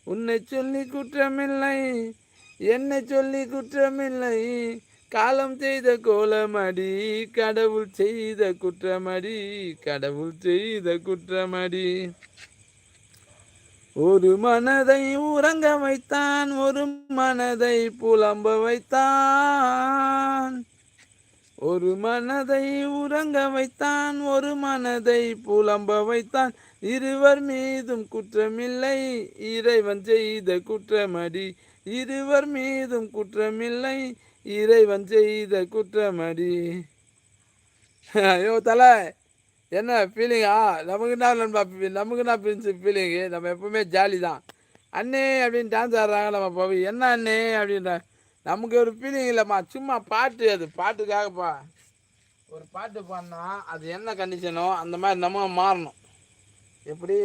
உன்னை சொல்லி குற்றமில்லை, என்னை சொல்லி குற்றமில்லை, காலம் செய்த கோலமடி, கடவுள் செய்த குற்றமடி, கடவுள் செய்த குற்றமடி. ஒரு மனதை உறங்க வைத்தான், ஒரு மனதை புலம்ப வைத்தான். ஒரு மனதை உறங்க வைத்தான், ஒரு மனதை புலம்ப வைத்தான். இருவர் மீதும் குற்றமில்லை, இறைவன் செய்த குற்றமடி. இருவர் மீதும் குற்றமில்லை, இறைவன் செய்த குற்றமடி. ஐயோ தலை, என்ன ஃபீலிங்கா? நமக்கு என்ன பிரின்ஸ் ஃபீலிங்கு? நம்ம எப்பவுமே ஜாலி தான். அண்ணே அப்படின்னு டான்ஸ் ஆடுறாங்க, நம்ம பவி என்ன அண்ணே அப்படின்ற. நமக்கு ஒரு ஃபீலிங் இல்லைம்மா, சும்மா பாட்டு, அது பாட்டுக்காகப்பா. ஒரு பாட்டு பாடினா அது என்ன கண்டிஷனோ அந்த மாதிரி நம்ம மாறணும். எப்படி?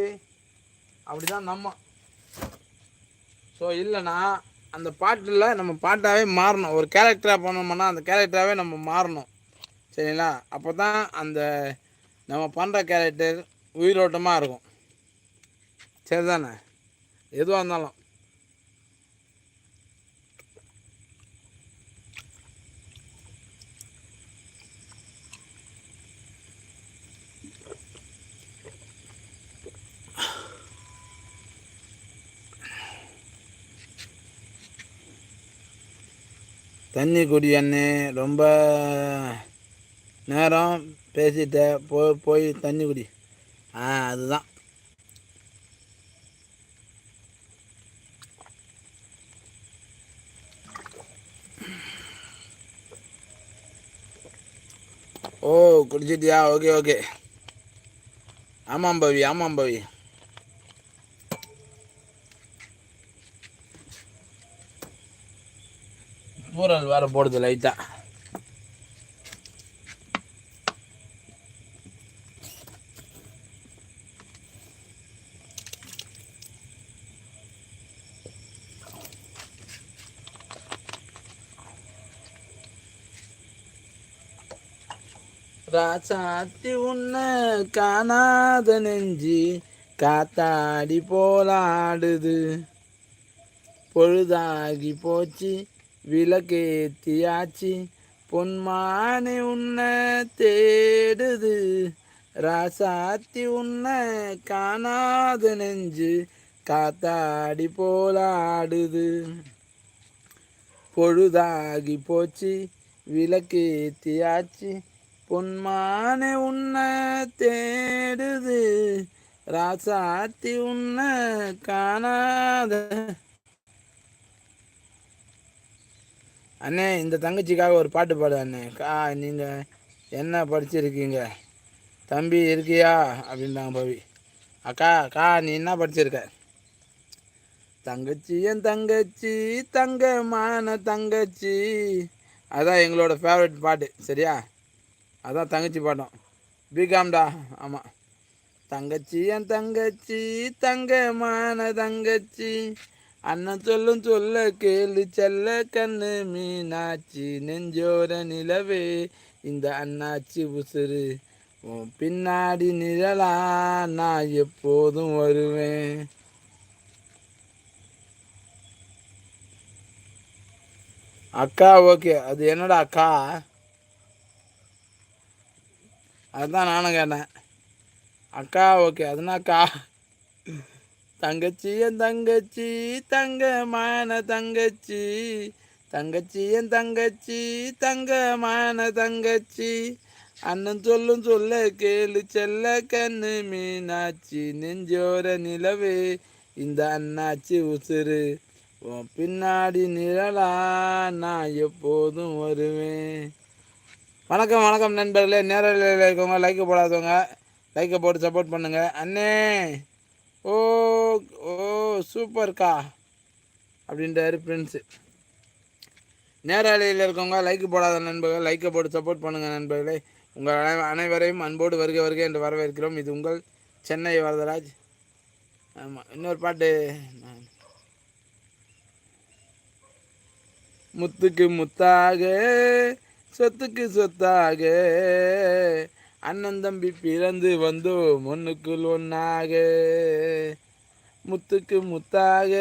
அப்படிதான் நம்ம. ஸோ இல்லைன்னா அந்த பாட்டில் நம்ம பாட்டாகவே மாறணும். ஒரு கேரக்டராக பண்ணோம்னா அந்த கேரக்டராகவே நம்ம மாறணும். சரிங்களா? அப்போ தான் அந்த நம்ம பண்ணுற கேரக்டர் உயிரோட்டமாக இருக்கும். சரிதானே? எதுவாக இருந்தாலும். தண்ணி குடி அண்ணே, ரொம்ப நேரம் பேசிட்ட, போய் தண்ணி குடி. அதுதான். ஓ குடிச்சிட்டியா? Okay okay. ஆமாம் பவி, ஆமாம் பவி. பூரல் வேறு போடுது லைட்டாக. ராசாத்தி உன்ன காணாத நெஞ்சி காத்தாடி போலாடுது. பொழுதாகி போச்சு விளக்கேத்தியாச்சு, பொன்மானே உன்ன தேடுது. ராசாத்தி உன்ன காணாத நெஞ்சு காத்தாடி போலாடுது. பொழுதாகி போச்சு விளக்கேத்தியாச்சு, பொன்மானே உன்னை தேடுது. ராசாத்தி உன்னை காணாத. அண்ணே இந்த தங்கச்சிக்காக ஒரு பாட்டு பாடு அண்ணே. நீங்கள் என்ன படிச்சிருக்கீங்க தம்பி, இருக்கியா அப்படின்றாங்க பவி. அக்கா நீ என்ன படிச்சிருக்க? தங்கச்சி என் தங்கச்சி, தங்கமான தங்கச்சி. அதான் எங்களோட ஃபேவரட் பாட்டு. சரியா? அதான் தங்கச்சி பாட்டம். பிகாம்டா. ஆமாம். தங்கச்சி என் தங்கச்சி, தங்கமான தங்கச்சி, அண்ணன் சொல்லும் சொல்ல கேளு செல்ல கண்ணு மீனாச்சி, நெஞ்சோர நிலவே இந்த அண்ணாச்சி உசுறு, பின்னாடி நிழலா நான் எப்போதும் வருவேன். அக்கா ஓகே. அது என்னடா அக்கா? அதுதான் நானும் கேட்டேன். அக்கா ஓகே, அதுனா அக்கா. தங்கச்சி என் தங்கச்சி, தங்கமான தங்கச்சி, தங்கச்சி என் தங்கச்சி, தங்கமான தங்கச்சி, அண்ணன் சொல்லும் சொல்ல கேளு செல்ல கண்ணு மீனாச்சி, நெஞ்சோர நிலவே இந்த அண்ணாச்சி உசுறு, பின்னாடி நிழலா நான் எப்போதும் வருவேன். வணக்கம் வணக்கம் நண்பர்களே. நேரலையில் இருக்கவங்க லைக்கை போடாதவங்க லைக்கை போட்டு சப்போர்ட் பண்ணுங்கள் அண்ணே. ஓ ஓ சூப்பர்க்கா அப்படின்றாரு ஃப்ரெண்ட்ஸு. நேரலையில் இருக்கவங்க லைக்கு போடாத நண்பர்கள் லைக்கை போட்டு சப்போர்ட் பண்ணுங்கள் நண்பர்களே. உங்கள் அனைவரையும் அன்போடு வருக வருக என்று வரவேற்கிறோம். இது உங்கள் சென்னை வரதராஜ். ஆமாம், இன்னொரு பாட்டு. முத்துக்கு முத்தாக சொத்துக்கு சொத்தாக, அண்ணன் தம்பி பிறந்து வந்தோம் ஒன்றுக்குள் ஒன்றாக, முத்துக்கு முத்தாக.